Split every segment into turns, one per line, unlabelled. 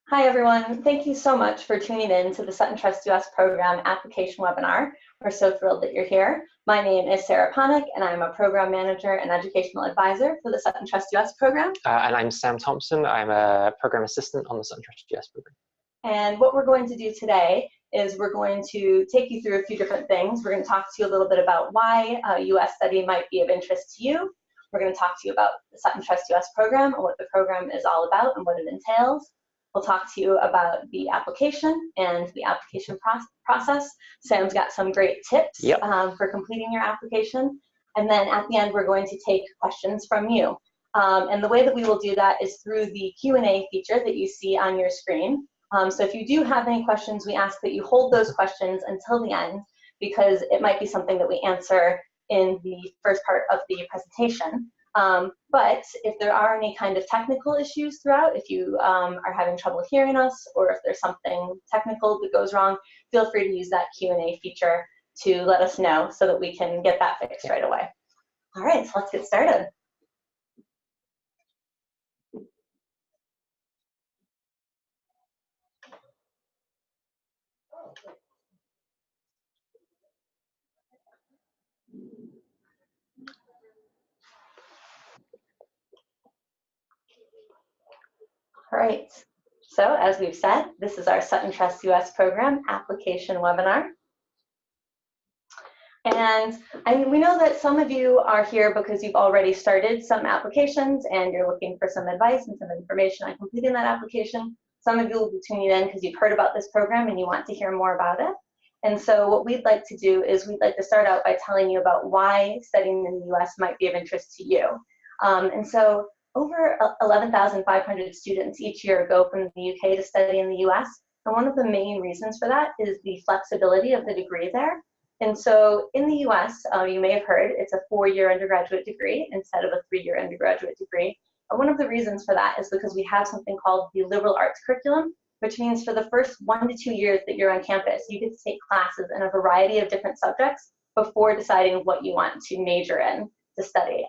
Hi everyone, thank you so much for tuning in to the Sutton Trust US Programme application webinar. We're so thrilled that you're here. My name is Sarah Ponick and I'm a Program Manager and Educational Advisor for the Sutton Trust US Programme.
And I'm Sam Thompson. I'm a Program Assistant on the Sutton Trust US Programme.
And what we're going to do today is we're going to take you through a few different things. We're going to talk to you a little bit about why a US study might be of interest to you. We're going to talk to you about the Sutton Trust US Programme and what the program is all about and what it entails. We'll talk to you about the application and the application process. Sam's got some great tips for completing your application. And then at the end, we're going to take questions from you. And the way that we will do that is through the Q&A feature that you see on your screen. So if you do have any questions, we ask that you hold those questions until the end, because it might be something that we answer in the first part of the presentation. But if there are any kind of technical issues throughout, if you are having trouble hearing us, or if there's something technical that goes wrong, feel free to use that Q&A feature to let us know so that we can get that fixed right away. All right, so let's get started. All right, so as we've said, this is our Sutton Trust US Programme application webinar. And we know that some of you are here because you've already started some applications and you're looking for some advice and some information on completing that application. Some of you will be tuning in because you've heard about this program and you want to hear more about it. And so what we'd like to do is we'd like to start out by telling you about why studying in the US might be of interest to you. And so over 11,500 students each year go from the UK to study in the US. And one of the main reasons for that is the flexibility of the degree there. And so in the US, you may have heard, it's a 4-year undergraduate degree instead of a 3-year undergraduate degree. And one of the reasons for that is because we have something called the liberal arts curriculum, which means for the first 1 to 2 years that you're on campus, you get to take classes in a variety of different subjects before deciding what you want to major in to study.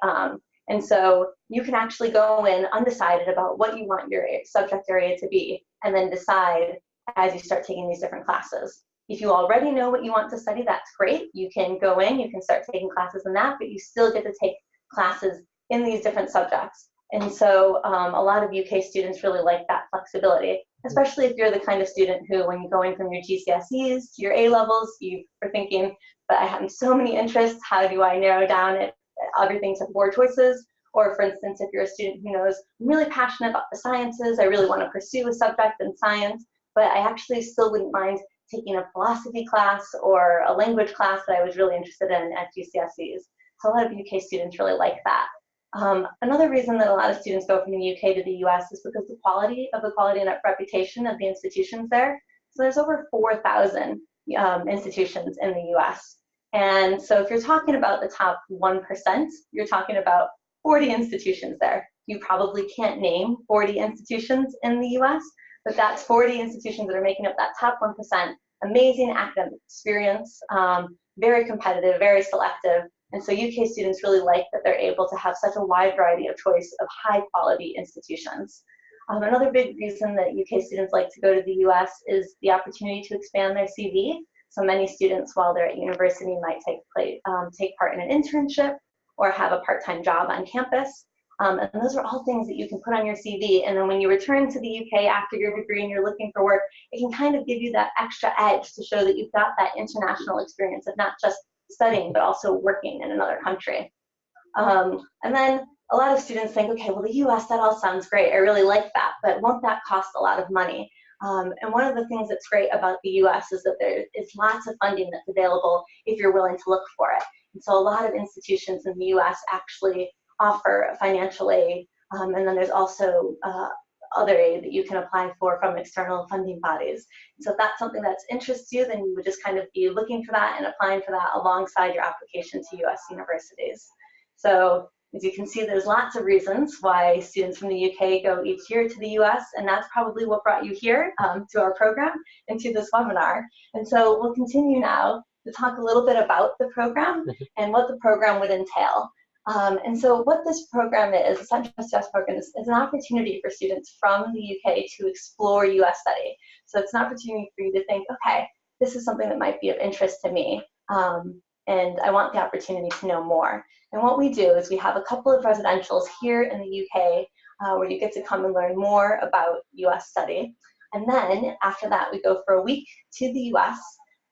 And so you can actually go in undecided about what you want your subject area to be, and then decide as you start taking these different classes. If you already know what you want to study, that's great. You can go in, you can start taking classes in that, but you still get to take classes in these different subjects. And so a lot of UK students really like that flexibility, especially if you're the kind of student who, when you're going from your GCSEs to your A-levels, you are thinking, but I have so many interests, how do I narrow down everything to 4 choices? Or for instance, if you're a student who knows, I'm really passionate about the sciences, I really want to pursue a subject in science, but I actually still wouldn't mind taking a philosophy class or a language class that I was really interested in at GCSEs. So a lot of UK students really like that. Another reason that a lot of students go from the UK to the US is because the quality and reputation of the institutions there. So there's over 4,000 institutions in the US. And so if you're talking about the top 1%, you're talking about 40 institutions there. You probably can't name 40 institutions in the US, but that's 40 institutions that are making up that top 1%. Amazing academic experience, very competitive, very selective. And so UK students really like that they're able to have such a wide variety of choice of high quality institutions. Another big reason that UK students like to go to the US is the opportunity to expand their CV. So many students while they're at university might take part in an internship or have a part-time job on campus. And those are all things that you can put on your CV. And then when you return to the UK after your degree and you're looking for work, it can kind of give you that extra edge to show that you've got that international experience of not just studying, but also working in another country. And then a lot of students think, okay, well, the US, that all sounds great. I really like that, but won't that cost a lot of money? And one of the things that's great about the US is that there is lots of funding that's available if you're willing to look for it. And so a lot of institutions in the US actually offer financial aid, and then there's also other aid that you can apply for from external funding bodies. So if that's something that interests you, then you would just kind of be looking for that and applying for that alongside your application to US universities. So as you can see, there's lots of reasons why students from the UK go each year to the US, and that's probably what brought you here to our program and to this webinar. And so we'll continue now to talk a little bit about the program and what the program would entail. And so what this program is, the Sutton Trust US program, is an opportunity for students from the UK to explore US study. So it's an opportunity for you to think, okay, this is something that might be of interest to me, and I want the opportunity to know more. And what we do is we have a couple of residentials here in the UK where you get to come and learn more about US study. And then after that, we go for a week to the US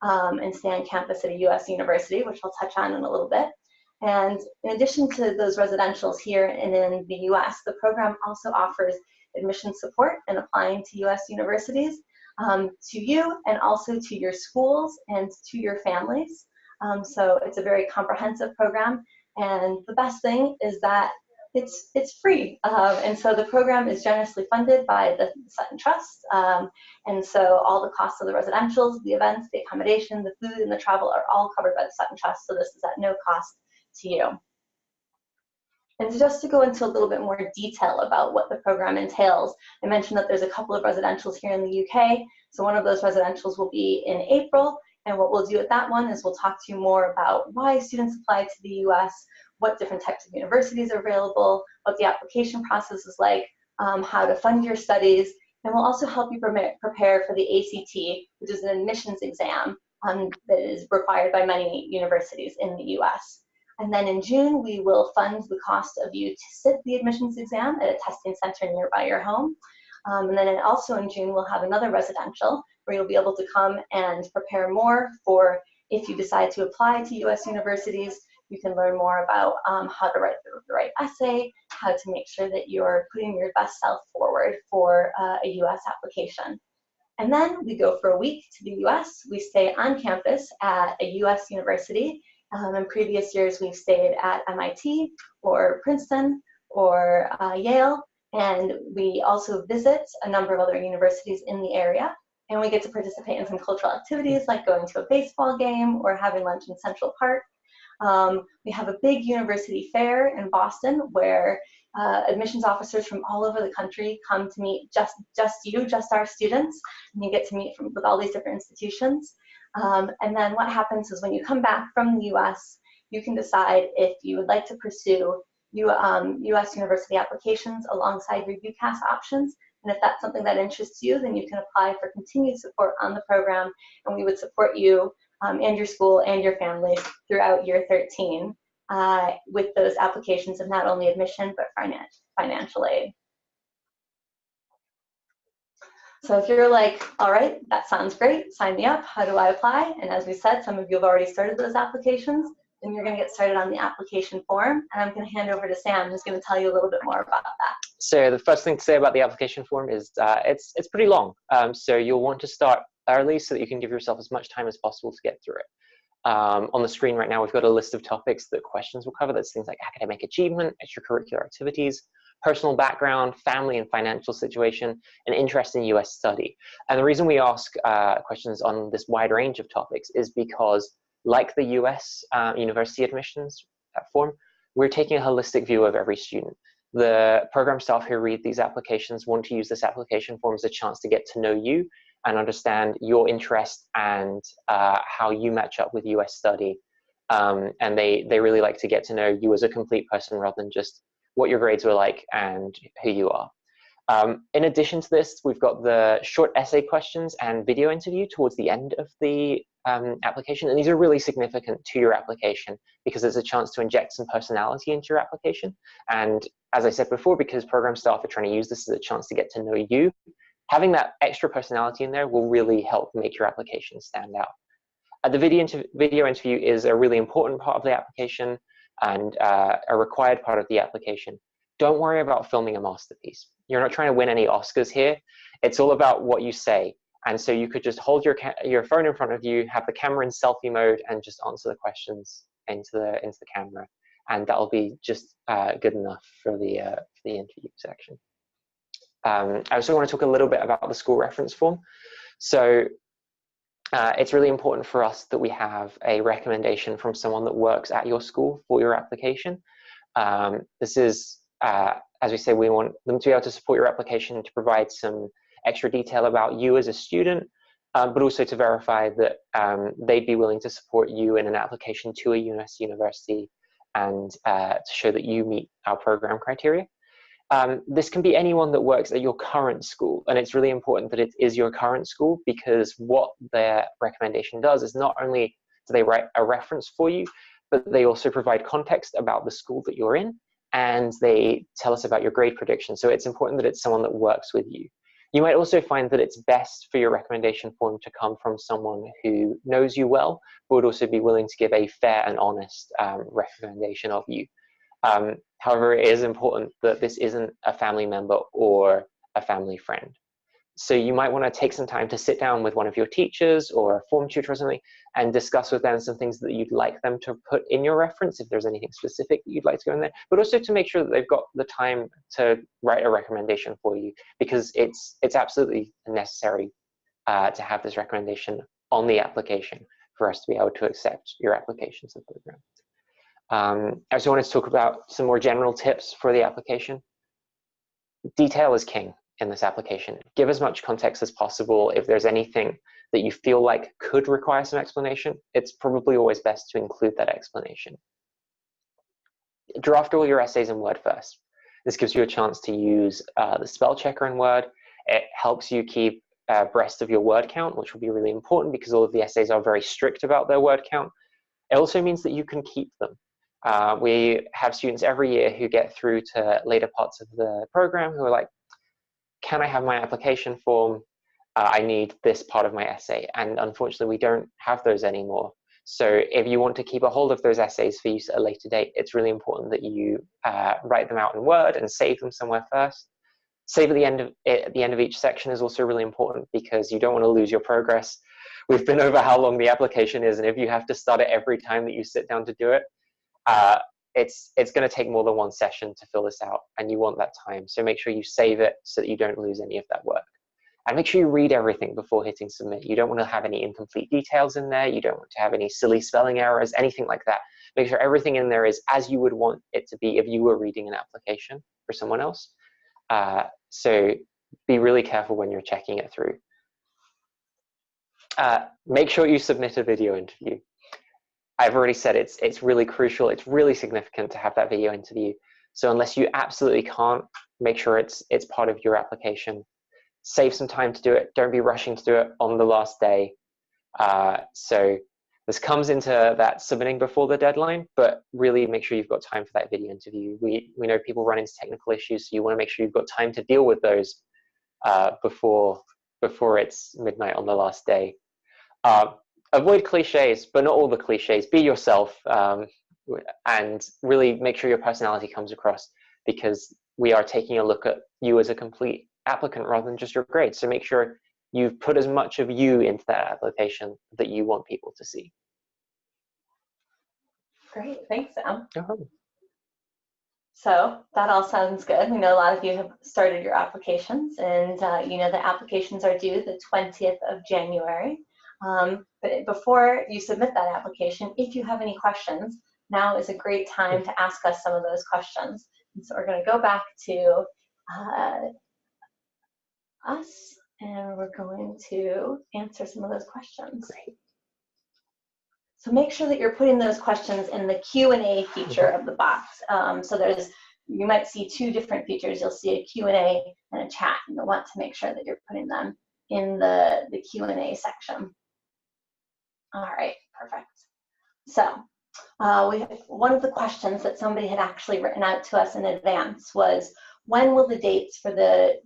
and stay on campus at a US university, which I'll touch on in a little bit. And in addition to those residentials here and in the US, the program also offers admission support in applying to US universities, to you and also to your schools and to your families. So it's a very comprehensive program, and the best thing is that it's free. And so the program is generously funded by the Sutton Trust, and so all the costs of the residentials, the events, the accommodation, the food, and the travel are all covered by the Sutton Trust, so this is at no cost to you. And just to go into a little bit more detail about what the program entails, I mentioned that there's a couple of residentials here in the UK. So one of those residentials will be in April, and what we'll do at that one is we'll talk to you more about why students apply to the US, what different types of universities are available, what the application process is like, how to fund your studies, and we'll also help you prepare for the ACT, which is an admissions exam that is required by many universities in the US. And then in June, we will fund the cost of you to sit the admissions exam at a testing center nearby your home. And then also in June, we'll have another residential where you'll be able to come and prepare more for if you decide to apply to US universities. You can learn more about how to write the right essay, how to make sure that you're putting your best self forward for a US application. And then we go for a week to the US. We stay on campus at a US university. In previous years, we've stayed at MIT or Princeton or Yale, and we also visit a number of other universities in the area, and we get to participate in some cultural activities like going to a baseball game or having lunch in Central Park. We have a big university fair in Boston where admissions officers from all over the country come to meet just our students, and you get to meet with all these different institutions. And then what happens is when you come back from the US, you can decide if you would like to pursue US university applications alongside your UCAS options. And if that's something that interests you, then you can apply for continued support on the program, and we would support you and your school and your family throughout year 13 with those applications of not only admission, but financial aid. So if you're like, all right, that sounds great, sign me up, how do I apply? And as we said, some of you have already started those applications, then you're gonna get started on the application form, and I'm gonna hand over to Sam, who's gonna tell you a little bit more about that.
So the first thing to say about the application form is it's pretty long. So you'll want to start early so that you can give yourself as much time as possible to get through it. On the screen right now, we've got a list of topics that questions will cover. That's things like academic achievement, extracurricular activities, personal background, family and financial situation, and interest in US study. And the reason we ask questions on this wide range of topics is because, like the US university admissions form, we're taking a holistic view of every student. The program staff who read these applications want to use this application form as a chance to get to know you and understand your interest and how you match up with US study. And they really like to get to know you as a complete person rather than just what your grades were like and who you are. In addition to this, we've got the short essay questions and video interview towards the end of the application. And these are really significant to your application because it's a chance to inject some personality into your application. And as I said before, because program staff are trying to use this as a chance to get to know you, having that extra personality in there will really help make your application stand out. The video interview is a really important part of the application and a required part of the application. Don't worry about filming a masterpiece. You're not trying to win any Oscars here. It's all about what you say. And so you could just hold your phone in front of you, have the camera in selfie mode, and just answer the questions into the camera. And that'll be just good enough for the interview section. I also want to talk a little bit about the school reference form. So it's really important for us that we have a recommendation from someone that works at your school for your application. This is, as we say, we want them to be able to support your application to provide some extra detail about you as a student, but also to verify that they'd be willing to support you in an application to a US university and to show that you meet our program criteria. This can be anyone that works at your current school, and it's really important that it is your current school, because what their recommendation does is not only do they write a reference for you, but they also provide context about the school that you're in, and they tell us about your grade prediction. So it's important that it's someone that works with you. You might also find that it's best for your recommendation form to come from someone who knows you well, but would also be willing to give a fair and honest recommendation of you. However, it is important that this isn't a family member or a family friend. So you might want to take some time to sit down with one of your teachers or a form tutor or something and discuss with them some things that you'd like them to put in your reference, if there's anything specific that you'd like to go in there, but also to make sure that they've got the time to write a recommendation for you, because it's absolutely necessary to have this recommendation on the application for us to be able to accept your application to the program. I also wanted to talk about some more general tips for the application. Detail is king in this application. Give as much context as possible. If there's anything that you feel like could require some explanation, it's probably always best to include that explanation. Draft all your essays in Word first. This gives you a chance to use the spell checker in Word. It helps you keep abreast of your word count, which will be really important because all of the essays are very strict about their word count. It also means that you can keep them. We have students every year who get through to later parts of the program who are like, can I have my application form? I need this part of my essay. And unfortunately, we don't have those anymore. So if you want to keep a hold of those essays for use at a later date, it's really important that you write them out in Word and save them somewhere first. Save at the end of each section is also really important because you don't want to lose your progress. We've been over how long the application is, and if you have to start it every time that you sit down to do it, it's going to take more than one session to fill this out, and you want that time. So make sure you save it so that you don't lose any of that work. And make sure you read everything before hitting submit. You don't want to have any incomplete details in there. You don't want to have any silly spelling errors, anything like that. Make sure everything in there is as you would want it to be if you were reading an application for someone else. So be really careful when you're checking it through. Make sure you submit a video interview. I've already said it's really crucial. It's really significant to have that video interview. So unless you absolutely can't, make sure it's part of your application. Save some time to do it. Don't be rushing to do it on the last day. So this comes into that submitting before the deadline, but really make sure you've got time for that video interview. We know people run into technical issues, so you want to make sure you've got time to deal with those before it's midnight on the last day. Avoid cliches, but not all the cliches. Be yourself, and really make sure your personality comes across, because we are taking a look at you as a complete applicant rather than just your grades. So make sure you've put as much of you into that application that you want people to see.
Great, thanks, Sam.
No problem.
So that all sounds good. We know a lot of you have started your applications, and you know the applications are due the 20th of January. But before you submit that application, if you have any questions, now is a great time to ask us some of those questions. And so we're going to go back to us, and we're going to answer some of those questions. Great. So make sure that you're putting those questions in the Q&A feature of the box. So you might see two different features. You'll see a Q&A and a chat, and you'll want to make sure that you're putting them in the Q&A section. All right, perfect. So one of the questions that somebody had actually written out to us in advance was, when will the dates for the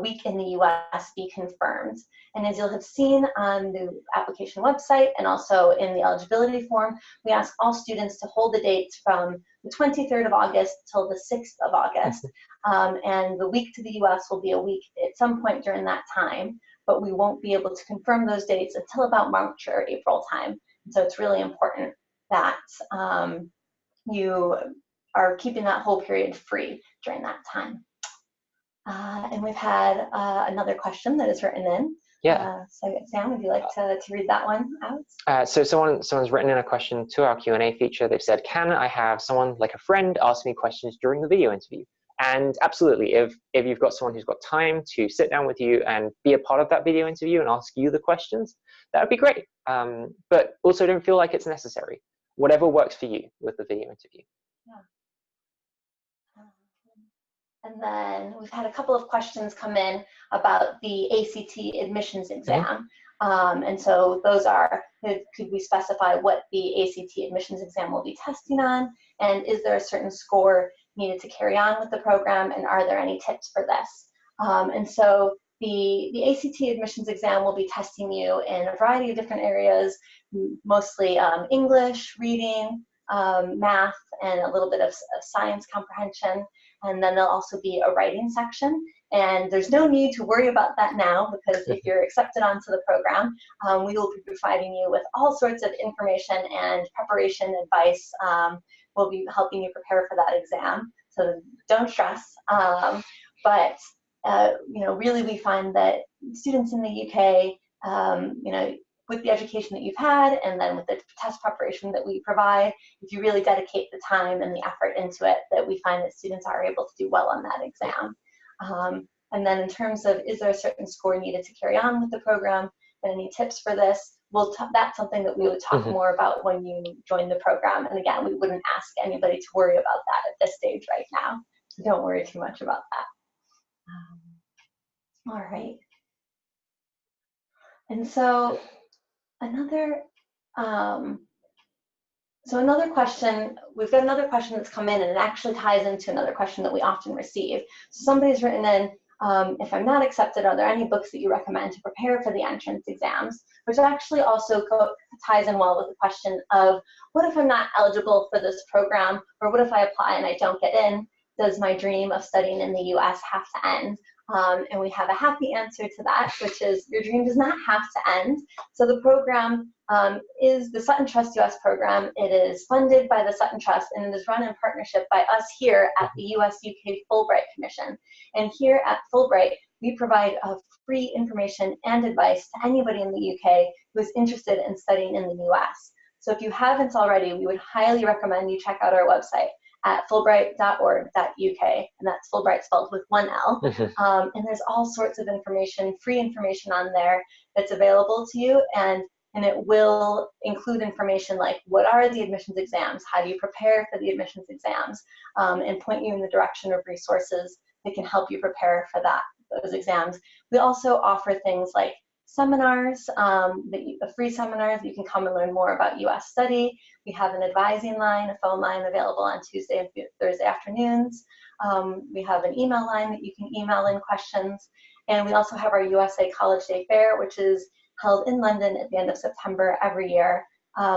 week in the US be confirmed? And as you'll have seen on the application website and also in the eligibility form, we ask all students to hold the dates from the 23rd of August till the 6th of August. And the week to the US will be a week at some point during that time, but we won't be able to confirm those dates until about March or April time. And so it's really important that you are keeping that whole period free during that time. And we've had another question that is written in.
Yeah.
So Sam, would you like to read that one out?
So someone's written in a question to our Q&A feature. They've said, can I have someone like a friend ask me questions during the video interview? And absolutely, if you've got someone who's got time to sit down with you and be a part of that video interview and ask you the questions, that would be great. But also don't feel like it's necessary. whatever works for you with the video interview.
Yeah. And then we've had a couple of questions come in about the ACT admissions exam. And so those are, could we specify what the ACT admissions exam will be testing on? And is there a certain score needed to carry on with the program? And are there any tips for this? And so the ACT admissions exam will be testing you in a variety of different areas, mostly English, reading, math, and a little bit of science comprehension. And then there'll also be a writing section. And there's no need to worry about that now, because if you're accepted onto the program, we will be providing you with all sorts of information and preparation advice. We'll be helping you prepare for that exam, so don't stress. But you know, really we find that students in the UK, you know, with the education that you've had and then with the test preparation that we provide, if you really dedicate the time and the effort into it, that we find that students are able to do well on that exam. And then in terms of, is there a certain score needed to carry on with the program and any tips for this, that's something that we would talk more about when you join the program. And again, we wouldn't ask anybody to worry about that at this stage right now. So don't worry too much about that. All right. And so another question, we've got another question that's come in, and it actually ties into another question that we often receive. So somebody's written in, if I'm not accepted, are there any books that you recommend to prepare for the entrance exams? Which actually also ties in well with the question of, what if I'm not eligible for this program? Or what if I apply and I don't get in? Does my dream of studying in the US have to end? And we have a happy answer to that, which is your dream does not have to end. So the program is the Sutton Trust US Programme. It is funded by the Sutton Trust, and it is run in partnership by us here at the US-UK Fulbright Commission. And here at Fulbright, we provide free information and advice to anybody in the UK who is interested in studying in the US. So if you haven't already, we would highly recommend you check out our website at fulbright.org.uk, and that's Fulbright spelled with one L. And there's all sorts of information, free information on there that's available to you, and it will include information like, what are the admissions exams? How do you prepare for the admissions exams? And point you in the direction of resources that can help you prepare for those exams. We also offer things like seminars, free seminars that you can come and learn more about US study. We have an advising line, a phone line available on Tuesday and Thursday afternoons. We have an email line that you can email in questions. And we also have our USA College Day Fair, which is held in London at the end of September every year,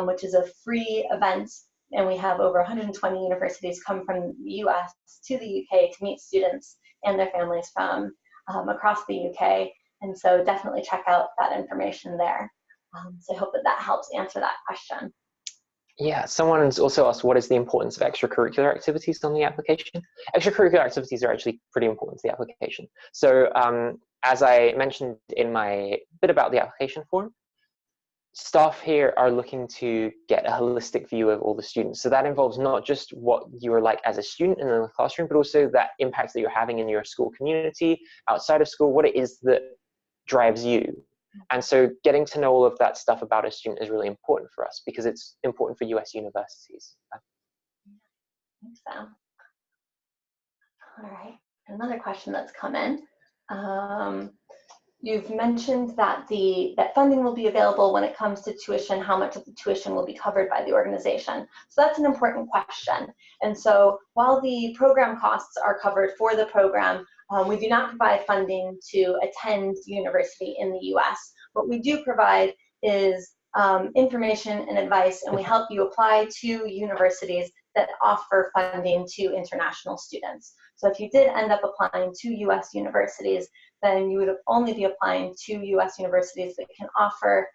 which is a free event. And we have over 120 universities come from the US to the UK to meet students and their families from across the UK. And so definitely check out that information there. So I hope that helps answer that question.
Yeah, someone's also asked, what is the importance of extracurricular activities on the application? Extracurricular activities are actually pretty important to the application. So as I mentioned in my bit about the application form, staff here are looking to get a holistic view of all the students. So that involves not just what you are like as a student in the classroom, but also that impact that you're having in your school community, outside of school, what it is that drives you. And so getting to know all of that stuff about a student is really important for us, because it's important for US universities.
I think so. All right, another question that's come in. You've mentioned that that funding will be available when it comes to tuition. How much of the tuition will be covered by the organization? So that's an important question. And so while the program costs are covered for the program, we do not provide funding to attend university in the US. What we do provide is information and advice, and we help you apply to universities that offer funding to international students. So if you did end up applying to US universities, then you would only be applying to US universities that can offer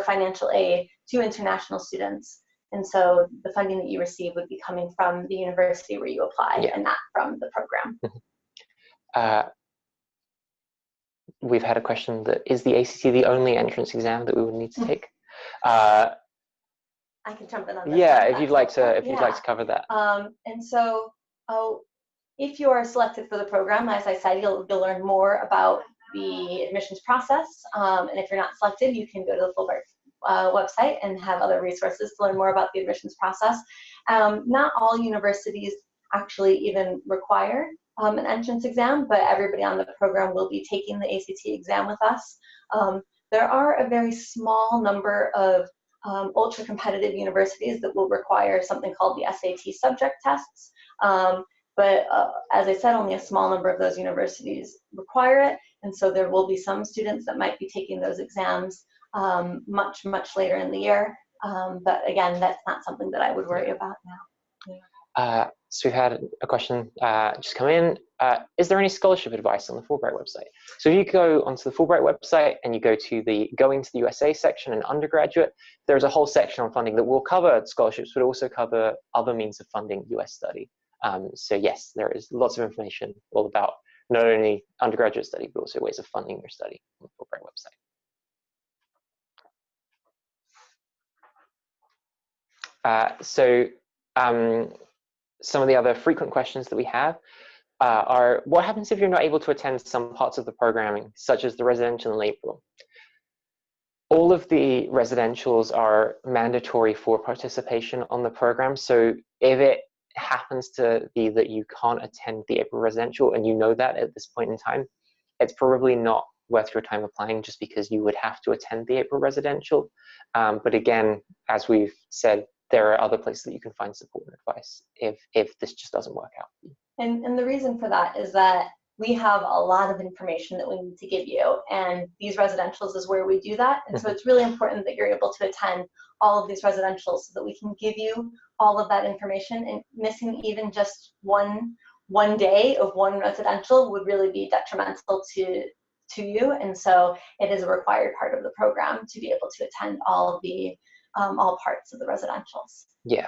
financial aid to international students. And so the funding that you receive would be coming from the university where you apply, and not from the program.
We've had a question that, is the ACT the only entrance exam that we would need to take?
I can jump in on this.
Yeah, if you'd like to cover that.
And so, if you are selected for the program, as I said, you'll learn more about the admissions process. And if you're not selected, you can go to the website and have other resources to learn more about the admissions process. Not all universities actually even require an entrance exam, but everybody on the program will be taking the ACT exam with us. There are a very small number of ultra competitive universities that will require something called the SAT subject tests. But as I said, only a small number of those universities require it. And so there will be some students that might be taking those exams much, much later in the year. But again, that's not something that I would worry about now. Yeah.
So we've had a question just come in. Is there any scholarship advice on the Fulbright website? So if you go onto the Fulbright website and you go to the Going to the USA section in undergraduate, there's a whole section on funding that will cover scholarships, but also cover other means of funding US study. So yes, there is lots of information all about not only undergraduate study, but also ways of funding your study on the Fulbright website. Some of the other frequent questions that we have are, what happens if you're not able to attend some parts of the programming, such as the residential in April? All of the residentials are mandatory for participation on the program. So if it happens to be that you can't attend the April residential and you know that at this point in time, it's probably not worth your time applying just because you would have to attend the April residential. But again, as we've said, there are other places that you can find support and advice if this just doesn't work out.
And the reason for that is that we have a lot of information that we need to give you, and these residentials is where we do that. And so it's really important that you're able to attend all of these residentials so that we can give you all of that information, and missing even just one day of one residential would really be detrimental to you. And so it is a required part of the program to be able to attend all parts of the residentials.
Yeah,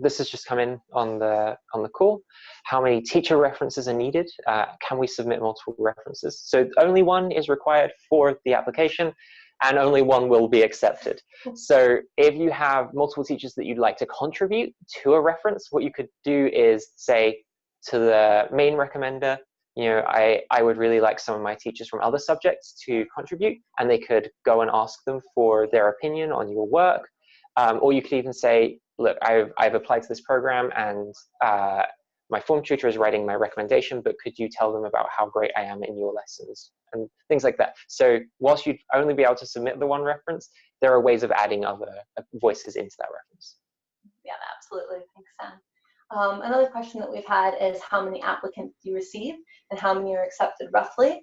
this has just come in on the call. How many teacher references are needed? Can we submit multiple references? So only one is required for the application, and only one will be accepted. So if you have multiple teachers that you'd like to contribute to a reference, what you could do is say to the main recommender, you know, I would really like some of my teachers from other subjects to contribute, and they could go and ask them for their opinion on your work. Or you could even say, look, I've applied to this program, and my form tutor is writing my recommendation, but could you tell them about how great I am in your lessons, and things like that. So whilst you'd only be able to submit the one reference, there are ways of adding other voices into that reference.
Yeah, absolutely. Thanks, Sam. Another question that we've had is how many applicants do you receive and how many are accepted roughly?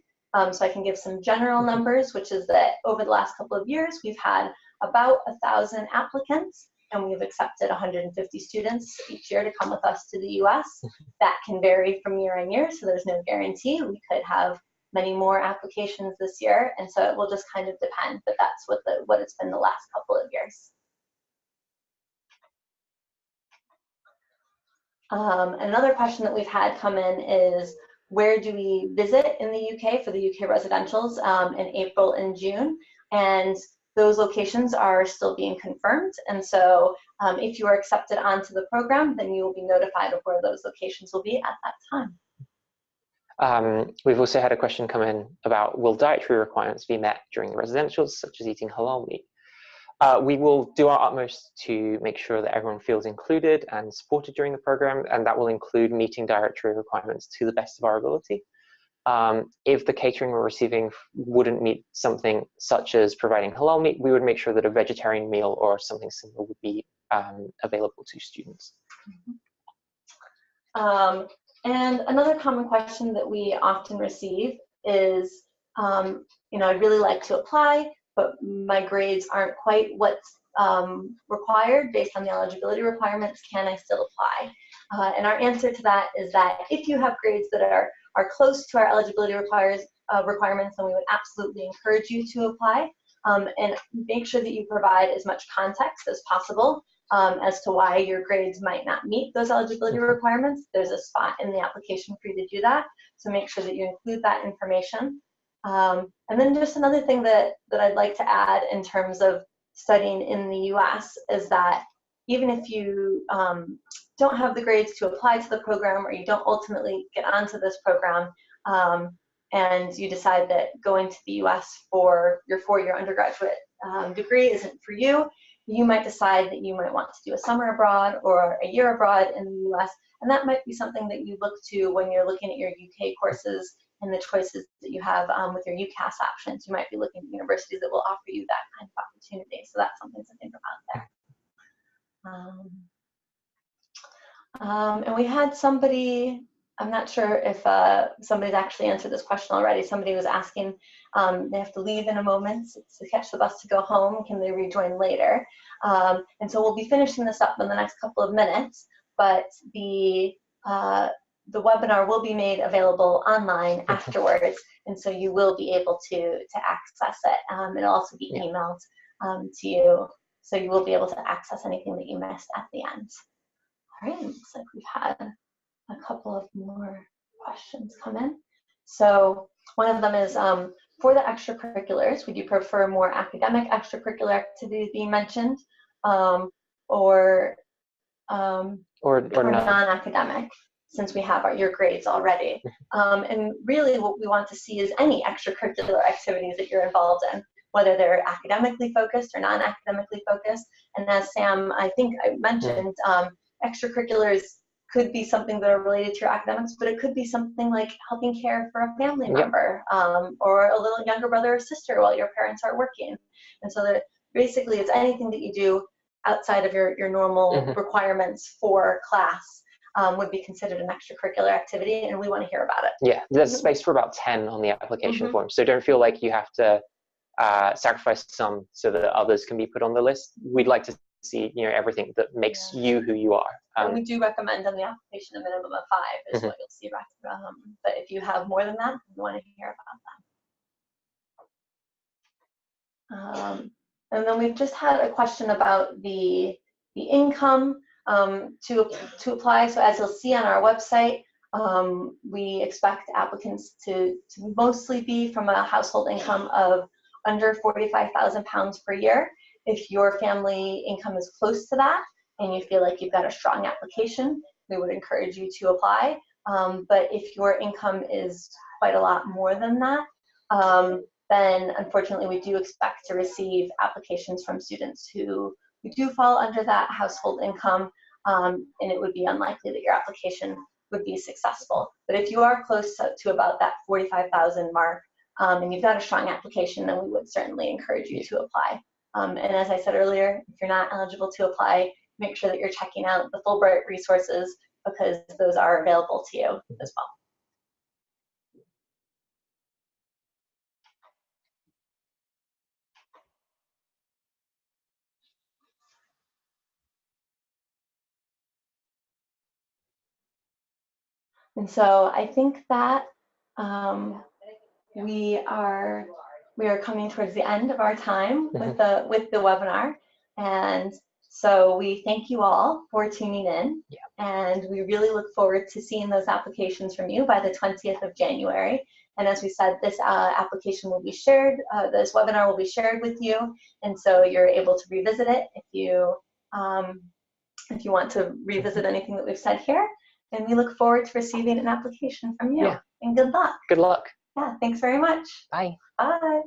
So I can give some general numbers, which is that over the last couple of years, we've had about 1,000 applicants, and we've accepted 150 students each year to come with us to the US. That can vary from year on year, so there's no guarantee. We could have many more applications this year, and so it will just kind of depend, but that's what it's been the last couple of years. Another question that we've had come in is, where do we visit in the UK for the UK residentials in April and June? And those locations are still being confirmed. And so if you are accepted onto the program, then you will be notified of where those locations will be at that time.
We've also had a question come in about, will dietary requirements be met during the residentials, such as eating halal meat? We will do our utmost to make sure that everyone feels included and supported during the program, and that will include meeting dietary requirements to the best of our ability. If the catering we're receiving wouldn't meet something such as providing halal meat, we would make sure that a vegetarian meal or something similar would be available to students.
And another common question that we often receive is, you know, I'd really like to apply, but my grades aren't quite what's required based on the eligibility requirements. Can I still apply? And our answer to that is that if you have grades that are close to our eligibility requirements, then we would absolutely encourage you to apply, and make sure that you provide as much context as possible as to why your grades might not meet those eligibility requirements. There's a spot in the application for you to do that, so make sure that you include that information. And then just another thing that I'd like to add in terms of studying in the US is that even if you don't have the grades to apply to the program, or you don't ultimately get onto this program, and you decide that going to the US for your 4-year undergraduate degree isn't for you, you might decide that you might want to do a summer abroad or a year abroad in the US, and that might be something that you look to when you're looking at your UK courses and the choices that you have with your UCAS options. You might be looking at universities that will offer you that kind of opportunity, so that's something to think about there. And we had somebody, I'm not sure if somebody's actually answered this question already. Somebody was asking, they have to leave in a moment to catch the bus to go home. Can they rejoin later? And so we'll be finishing this up in the next couple of minutes, but the webinar will be made available online afterwards, and so you will be able to access it. It'll also be emailed to you, so you will be able to access anything that you missed at the end. All right, looks like we've had a couple of more questions come in. So one of them is, for the extracurriculars, would you prefer more academic extracurricular activities being mentioned, or non-academic, since we have your grades already? And really what we want to see is any extracurricular activities that you're involved in, whether they're academically focused or non-academically focused. And as Sam, I think I mentioned, extracurriculars could be something that are related to your academics, but it could be something like helping care for a family member, or a little younger brother or sister while your parents are working. And so that basically it's anything that you do outside of your normal requirements for class would be considered an extracurricular activity, and we want to hear about it. Yeah,
there's space for about 10 on the application form, so don't feel like you have to sacrifice some so that others can be put on the list. We'd like to see everything that makes you who you are.
And we do recommend on the application a minimum of 5 is what you'll see. But if you have more than that, we want to hear about that. And then we've just had a question about the income to apply. So as you'll see on our website, we expect applicants to mostly be from a household income of under £45,000 per year. If your family income is close to that and you feel like you've got a strong application, we would encourage you to apply. But if your income is quite a lot more than that, then unfortunately we do expect to receive applications from students who do fall under that household income, and it would be unlikely that your application would be successful. But if you are close to about that 45,000 mark, and you've got a strong application, then we would certainly encourage you to apply. And as I said earlier, if you're not eligible to apply, make sure that you're checking out the Fulbright resources, because those are available to you as well. And so I think that we are coming towards the end of our time with the webinar, and so we thank you all for tuning in, and we really look forward to seeing those applications from you by the 20th of January. And as we said, this application will be shared, this webinar will be shared with you, and so you're able to revisit it if you want to revisit anything that we've said here. And we look forward to receiving an application from you. And good luck.
Good luck.
Yeah, thanks very much.
Bye.
Bye.